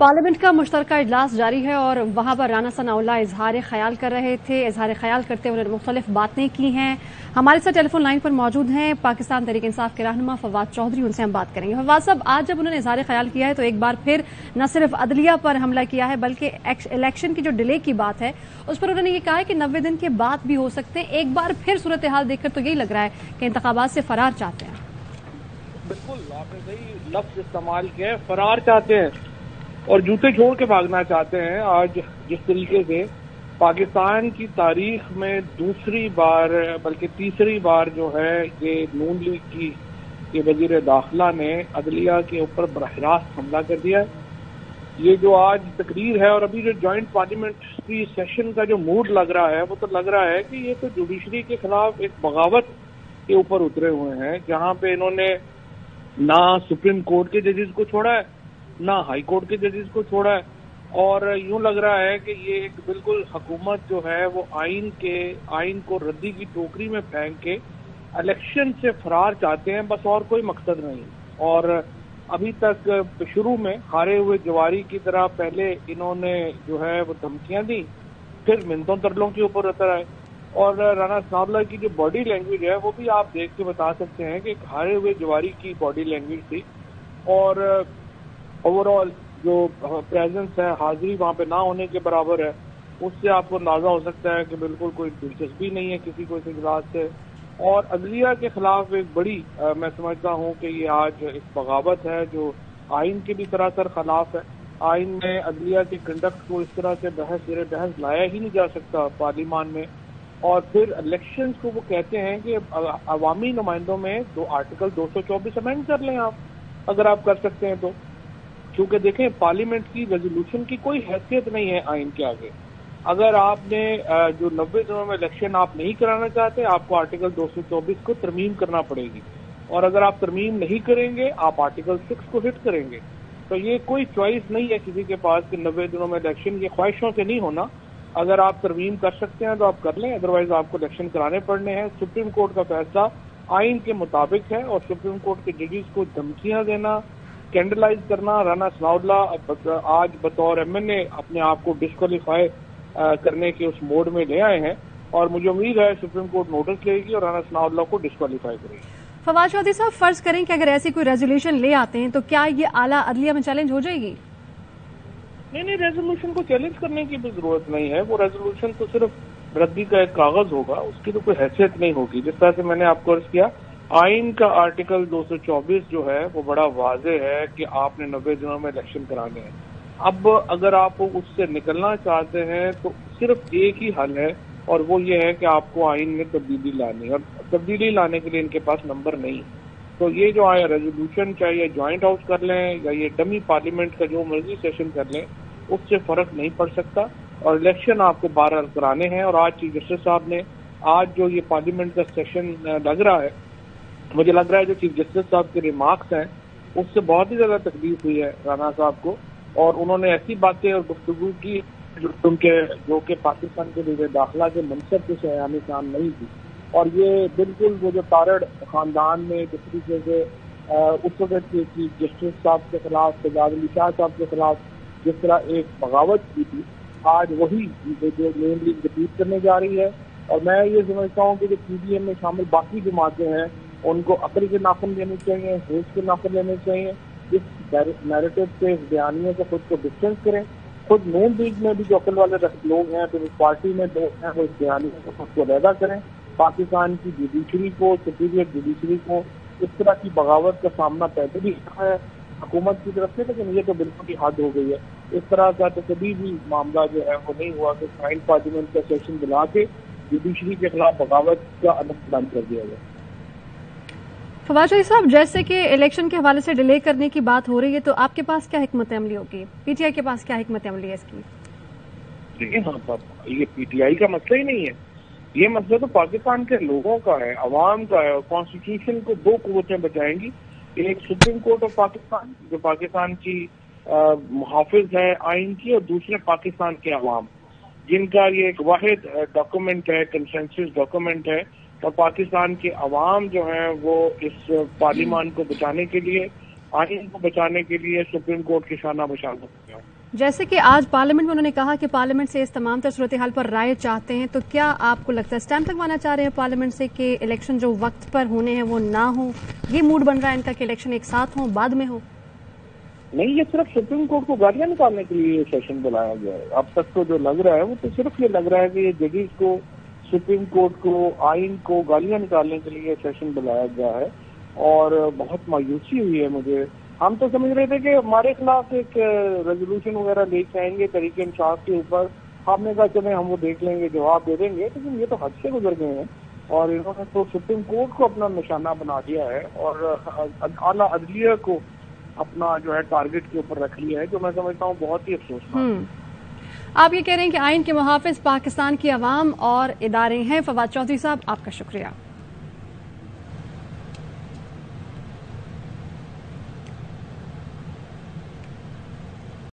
Parliament का मुश्तरका इजलास जारी है और वहां पर राना सनाउल्लाह इजहार ख्याल कर रहे थे। इजहार ख्याल करते हुए उन्होंने मुख्तलिफ बातें की हैं। हमारे साथ टेलीफोन लाइन पर मौजूद हैं पाकिस्तान तहरीक इंसाफ के रहनुमा फवाद चौधरी। उनसे हम बात करेंगे। फवाद साहब, आज जब उन्होंने इजहार ख्याल किया है तो एक बार फिर न सिर्फ अदलिया पर हमला किया है बल्कि इलेक्शन की जो डिले की बात है उस पर उन्होंने ये कहा है कि 90 दिन के बाद भी हो सकते हैं। एक बार फिर सूरत हाल देखकर तो यही लग रहा है कि इंतखाबात से फरार चाहते हैं। बिल्कुल, आपने सही लफ्ज इस्तेमाल किया है, फरार चाहते हैं और जूते छोड़ के भागना चाहते हैं। आज जिस तरीके से पाकिस्तान की तारीख में दूसरी बार बल्कि तीसरी बार जो है ये नून लीग की ये वजीर दाखिला ने अदलिया के ऊपर बरह रास्त हमला कर दिया है। ये जो आज तकरीर है और अभी जो जॉइंट पार्लियामेंट्री सेशन का जो मूड लग रहा है वो तो लग रहा है कि ये तो जुडिशरी के खिलाफ एक बगावत के ऊपर उतरे हुए हैं, जहां पे इन्होंने ना सुप्रीम कोर्ट के जजेस को छोड़ा है ना हाई कोर्ट के जजेस को छोड़ा है और यूं लग रहा है कि ये एक बिल्कुल हुकूमत जो है वो आइन को रद्दी की टोकरी में फेंक के इलेक्शन से फरार चाहते हैं, बस और कोई मकसद नहीं। और अभी तक शुरू में हारे हुए जवारी की तरह पहले इन्होंने जो है वो धमकियां दी, फिर मिन्नतों तरलों के ऊपर उतर आए। और राना सनाउल्लाह की जो बॉडी लैंग्वेज है वो भी आप देख के बता सकते हैं कि एक हारे हुए जवारी की बॉडी लैंग्वेज थी और ओवरऑल जो प्रेजेंस है, हाजिरी वहां पे ना होने के बराबर है। उससे आपको अंदाजा हो सकता है कि बिल्कुल कोई दिलचस्पी नहीं है किसी को इस इजलास से। और अदलिया के खिलाफ एक बड़ी मैं समझता हूं कि ये आज एक बगावत है जो आइन के भी सरासर खिलाफ है। आइन में अदलिया के कंडक्ट को इस तरह से बहस लाया ही नहीं जा सकता पार्लियामान में। और फिर इलेक्शंस को वो कहते हैं कि अवामी नुमाइंदों में आर्टिकल 224 अमेंड कर लें आप, अगर आप कर सकते हैं तो। क्योंकि देखें, पार्लियामेंट की रेजोल्यूशन की कोई हैसियत नहीं है आइन के आगे। अगर आपने जो 90 दिनों में इलेक्शन आप नहीं कराना चाहते, आपको आर्टिकल 224 को तरमीम करना पड़ेगी और अगर आप तरमीम नहीं करेंगे आप आर्टिकल 6 को हिट करेंगे। तो ये कोई चॉइस नहीं है किसी के पास कि 90 दिनों में इलेक्शन, ये ख्वाहिशों से नहीं होना। अगर आप तरमीम कर सकते हैं तो आप कर लें, अदरवाइज आपको इलेक्शन कराने पड़ने हैं। सुप्रीम कोर्ट का फैसला आइन के मुताबिक है और सुप्रीम कोर्ट के जजेस को धमकियां देना, कैंडलाइज करना, राना सनाउल्लाह आज बतौर एमएनए अपने आप को डिस्क्वालीफाई करने के उस मोड में ले आए हैं और मुझे उम्मीद है सुप्रीम कोर्ट नोटिस लेगी और राना सनाउल्लाह को डिस्क्वालीफाई करेगी। फवाद चौधरी साहब, फर्ज करें कि अगर ऐसी कोई रेजोल्यूशन ले आते हैं तो क्या ये आला अदलिया में चैलेंज हो जाएगी? नहीं, रेजोल्यूशन को चैलेंज करने की भी जरूरत नहीं है। वो रेजोल्यूशन तो सिर्फ रद्दी का एक कागज होगा, उसकी तो कोई हैसियत नहीं होगी। जिस तरह से मैंने आपको अर्ज किया, आइन का आर्टिकल 224 जो है वो बड़ा वाज़ेह है कि आपने 90 दिनों में इलेक्शन कराने हैं। अब अगर आप उससे निकलना चाहते हैं तो सिर्फ एक ही हल है और वो ये है कि आपको आइन में तब्दीली लानी है और तब्दीली लाने के लिए इनके पास नंबर नहीं। तो ये जो आया रेजोल्यूशन, चाहे ये ज्वाइंट हाउस कर लें या ये डमी पार्लियामेंट का जो मर्जी सेशन कर लें, उससे फर्क नहीं पड़ सकता और इलेक्शन आपको बहरहाल कराने हैं। और आज चीफ जस्टिस साहब ने आज जो ये पार्लियामेंट का सेशन लग रहा है, मुझे लग रहा है जो चीफ जस्टिस साहब के रिमार्क्स हैं उससे बहुत ही ज्यादा तकलीफ हुई है राना साहब को और उन्होंने ऐसी बातें और गुफ्तगू की जो कि पाकिस्तान के वज़ीर दाखिला के मनसब के शयानी शान नहीं थी। और ये बिल्कुल वो जो तारड़ खानदान में जिस तरीके से उस वक्त के चीफ जस्टिस साहब के खिलाफ, सजाद अली शाह साहब के खिलाफ जिस तरह एक बगावत की थी, आज वही जो मेन लीग रिपीट करने जा रही है। और मैं ये समझता हूँ कि जो पीडीएम में शामिल बाकी जमातें हैं उनको अकल के नाखुन लेने चाहिए, होश के नाखुन लेने चाहिए। इस नैरेटिव से, इस बयानियों से खुद को डिस्टेंस करें। खुद नून लीग में भी जो अकल वाले लोग हैं, तो इस पार्टी में लोग हैं, वो इस बयानियों से खुद को अलहदा करें। पाकिस्तान की जुडिशरी को, सुपीरियर जुडिशरी को इस तरह की बगावत का सामना पहले भी हुआ है हुकूमत की तरफ से, लेकिन ये तो बिल्कुल ही हद हो गई है। इस तरह का तो कभी भी मामला जो है वो नहीं हुआ कि जॉइंट पार्लियामेंट का सेशन बुला के जुडिशरी के खिलाफ बगावत का अलग बंद कर दिया गया। फवाद चौधरी साहब, जैसे कि इलेक्शन के हवाले से डिले करने की बात हो रही है तो आपके पास क्या हिकमत अमली होगी? पीटीआई के पास क्या हिकमत अमली है इसकी? देखिए, हाँ, ये पीटीआई का मसला ही नहीं है। ये मसला तो पाकिस्तान के लोगों का है, अवाम का है। और कॉन्स्टिट्यूशन को दो कुव्वतें बचाएंगी, एक सुप्रीम कोर्ट ऑफ पाकिस्तान जो पाकिस्तान की मुहाफिज है आइन की, और दूसरे पाकिस्तान के अवाम जिनका ये एक वाहिद डॉक्यूमेंट है, कंसेंसस डॉक्यूमेंट है। और पाकिस्तान के अवाम जो है वो इस पार्लियामान को बचाने के लिए आइन को बचाने के लिए सुप्रीम कोर्ट की शाना बशा सकते हैं। जैसे कि आज पार्लियामेंट में उन्होंने कहा कि पार्लियामेंट से इस तमाम तर सूरत हाल पर राय चाहते हैं, तो क्या आपको लगता है स्टैंप लगवाना चाह रहे हैं पार्लियामेंट से कि इलेक्शन जो वक्त पर होने हैं वो ना हो? ये मूड बन रहा है इनका कि इलेक्शन एक साथ हो, बाद में हो? नहीं, ये सिर्फ सुप्रीम कोर्ट को गालियां निकालने के लिए ये सेशन बुलाया गया है। अब तक तो जो लग रहा है वो तो सिर्फ ये लग रहा है कि ये जजेस को, सुप्रीम कोर्ट को, आइन को गालियां निकालने के लिए सेशन बुलाया गया है। और बहुत मायूसी हुई है मुझे। हम तो समझ रहे थे कि हमारे खिलाफ एक रेजोल्यूशन वगैरह लेके आएंगे तरीके इंसाफ के ऊपर। हमने कहा चले हम वो देख लेंगे, जवाब दे देंगे, लेकिन ये तो हद से गुजर गए हैं और इन्होंने तो सुप्रीम कोर्ट को अपना निशाना बना दिया है और आला अदलिया को अपना जो है टारगेट के ऊपर रख लिया है, जो मैं समझता हूँ बहुत ही अफसोसनाक। आप ये कह रहे हैं कि आइन के मुहाफिज पाकिस्तान की अवाम और इदारे हैं। फवाद चौधरी साहब, आपका शुक्रिया।